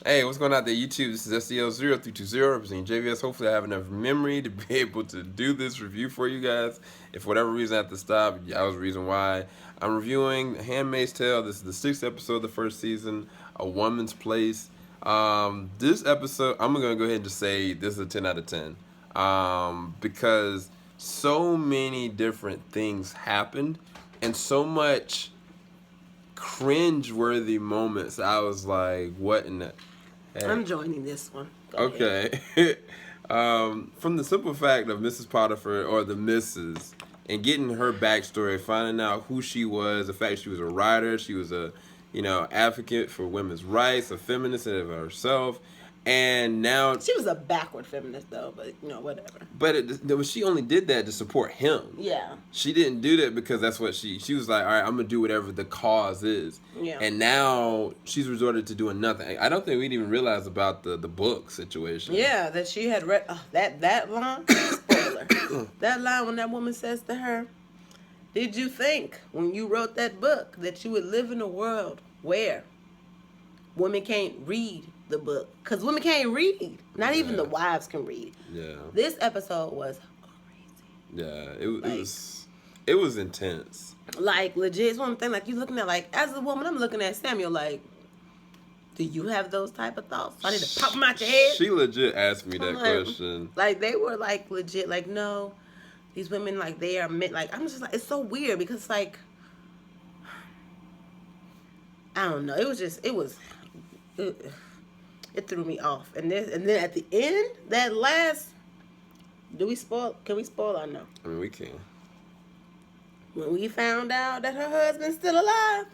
Hey, what's going on there, YouTube? This is SEL0320 representing JVS. Hopefully, I have enough memory to be able to do this review for you guys. If for whatever reason I have to stop, that was the reason why. I'm reviewing *Handmaid's Tale*. This is the 6th episode of the first season, A Woman's Place. This episode, I'm going to go ahead and just say this is a 10 out of 10. Because so many different things happened and so much cringe-worthy moments. I was like, what in the... Hey. I'm joining this one. Okay. From the simple fact of Mrs. Potiphar, or the Mrs., and getting her backstory, finding out who she was, the fact she was a writer, she was a, advocate for women's rights, a feminist of herself, and now she was a backward feminist though, but whatever. But she only did that to support him. Yeah. She didn't do that because that's what she was like, all right, I'm gonna do whatever the cause is. Yeah. And now she's resorted to doing nothing. I don't think we'd even realize about the book situation. Yeah, that she had read that line. Spoiler. That line when that woman says to her, "Did you think when you wrote that book that you would live in a world where women can't read the book? Because women can't read. Not even the wives can read." Yeah. This episode was crazy. Yeah, it was intense. Like, legit, it's one thing, like, you looking at, like, as a woman, I'm looking at Samuel, like, do you have those type of thoughts? I need to pop them out your head. She legit asked me that question. Like, they were, like, legit, like, no, these women, like, they are meant, like, I'm just like, it's so weird because, like, I don't know. It was just, it threw me off. And then at the end, that last, can we spoil or no? I mean, we can. When we found out that her husband's still alive,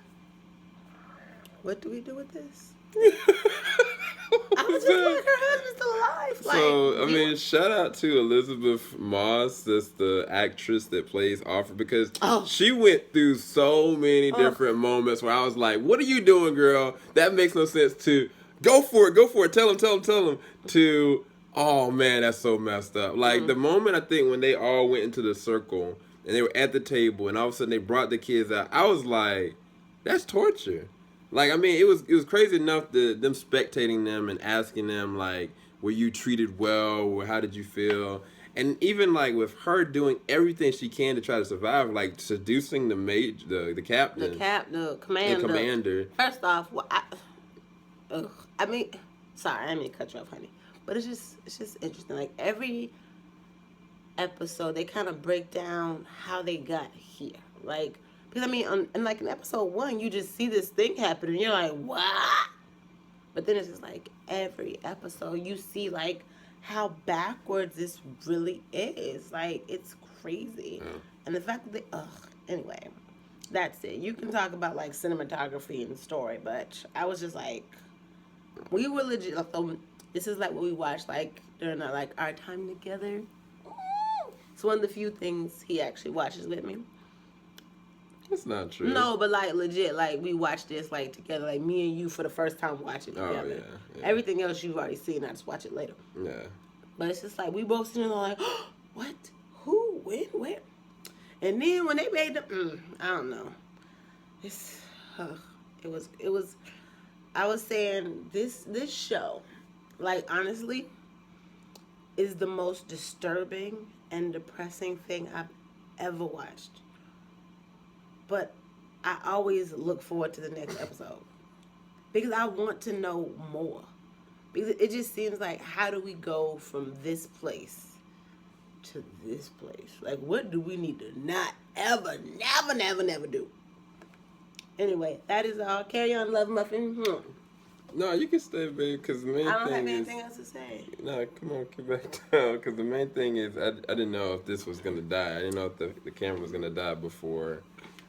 what do we do with this? I was just like, her husband's still alive. So, I mean, shout out to Elizabeth Moss, that's the actress that plays Offred, because she went through so many different moments where I was like, what are you doing, girl? That makes no sense. To go for it, tell him, to, oh man, that's so messed up. Like, the moment, I think, when they all went into the circle and they were at the table and all of a sudden they brought the kids out, I was like, that's torture. Like, I mean, it was crazy enough that them spectating them and asking them, like, were you treated well, or how did you feel? And even, like, with her doing everything she can to try to survive, like, seducing the captain. The commander. The commander. First off, I mean, sorry, I didn't mean to cut you off, honey. But it's just interesting. Like, every episode, they kind of break down how they got here. Like, because, I mean, in episode 1, you just see this thing happen, and you're like, what? But then it's just, like, every episode, you see, like, how backwards this really is. Like, it's crazy. And the fact that anyway, that's it. You can talk about, like, cinematography and story, but I was just, like, we were legit, this is, like, what we watched, like, during our time together. It's one of the few things he actually watches with me. That's not true. No, but, like, legit, like, we watched this, like, together, like, me and you for the first time watching together. Yeah. Everything else you've already seen, I just watch it later. Yeah. But it's just like, we both sitting there like, oh, what? Who? When? Where? And then when they made them, I don't know. It was, I was saying, this show, like, honestly, is the most disturbing and depressing thing I've ever watched. But I always look forward to the next episode because I want to know more. Because it just seems like, how do we go from this place to this place? Like, what do we need to not ever, never do? Anyway, that is all. Carry on, Love Muffin. No, you can stay, babe, because the main thing is... I don't have anything else to say. No, come on, get back down, because the main thing is I didn't know if this was going to die. I didn't know if the camera was going to die before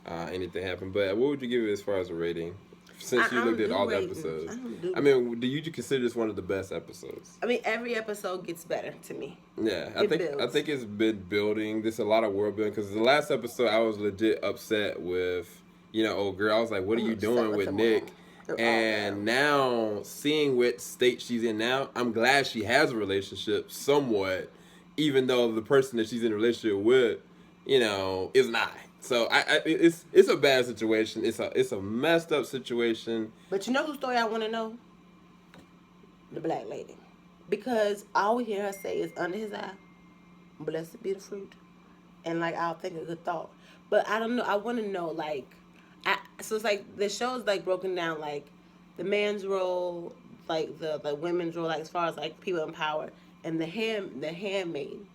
anything happened. But what would you give it as far as a rating? Since you looked at all the episodes. I mean, do you consider this one of the best episodes? I mean, every episode gets better to me. Yeah, I think it's been building. There's a lot of world building, because the last episode I was legit upset with, old girl. I was like, what are you doing with Nick? And now, seeing what state she's in now, I'm glad she has a relationship somewhat, even though the person that she's in a relationship with, is not. So it's a bad situation. It's a messed up situation. But you know whose story I want to know? the black lady. Because all we hear her say is under his eye, blessed be the fruit. And like I'll think a good thought. But I don't know. I want to know so it's like the show's like broken down like the man's role, like the women's role, like as far as like people in power, and the handmaids.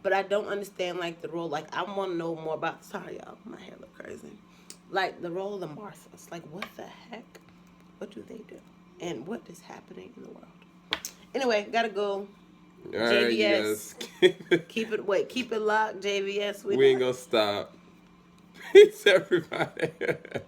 But I don't understand like the role. Like I want to know more about. Sorry, y'all, my hair look crazy. Like the role of the Marthas. Like what the heck? What do they do? And what is happening in the world? Anyway, gotta go. All right, JVS. yes. Keep it locked, JVS. We ain't gonna stop. Peace, everybody.